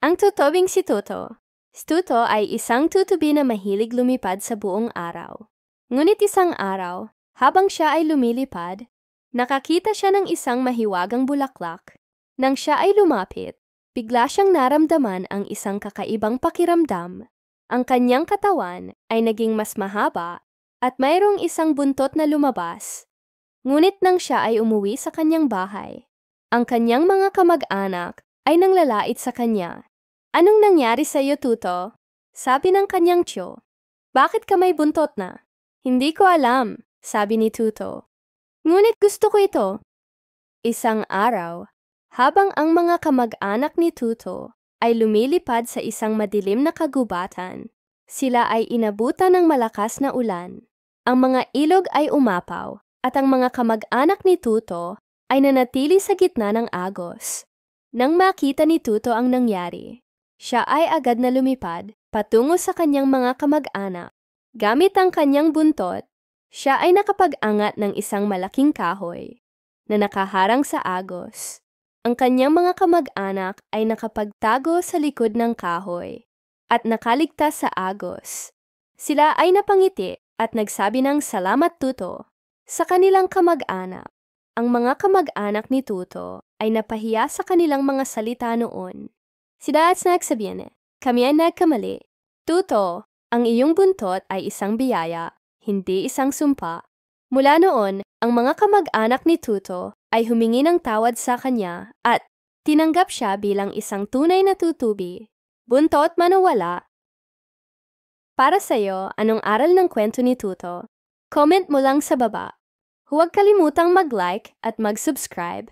Ang tutubing si Tuto. Si Tuto ay isang tutubi na mahilig lumipad sa buong araw. Ngunit isang araw, habang siya ay lumilipad, nakakita siya ng isang mahiwagang bulaklak. Nang siya ay lumapit, bigla siyang naramdaman ang isang kakaibang pakiramdam. Ang kanyang katawan ay naging mas mahaba at mayroong isang buntot na lumabas. Ngunit nang siya ay umuwi sa kanyang bahay, ang kanyang mga kamag-anak ay nanglalait sa kanya. "Anong nangyari sa iyo, Tuto?" sabi ng kanyang tiyo. "Bakit ka may buntot na?" "Hindi ko alam," sabi ni Tuto. "Ngunit gusto ko ito." Isang araw, habang ang mga kamag-anak ni Tuto ay lumilipad sa isang madilim na kagubatan, sila ay inabutan ng malakas na ulan. Ang mga ilog ay umapaw at ang mga kamag-anak ni Tuto ay nanatili sa gitna ng agos. Nang makita ni Tuto ang nangyari, siya ay agad na lumipad patungo sa kanyang mga kamag-anak. Gamit ang kanyang buntot, siya ay nakapag-angat ng isang malaking kahoy na nakaharang sa agos. Ang kanyang mga kamag-anak ay nakapagtago sa likod ng kahoy at nakaligtas sa agos. Sila ay napangiti at nagsabi ng "Salamat, Tuto" sa kanilang kamag-anak. Ang mga kamag-anak ni Tuto ay napahiya sa kanilang mga salita noon. Sila at nagsabihan, "Kami ay nagkamali. Tuto, ang iyong buntot ay isang biyaya, hindi isang sumpa." Mula noon, ang mga kamag-anak ni Tuto ay humingi ng tawad sa kanya at tinanggap siya bilang isang tunay na tutubi. Buntot man o wala. Para sa'yo, anong aral ng kwento ni Tuto? Comment mo lang sa baba. Huwag kalimutang mag-like at mag-subscribe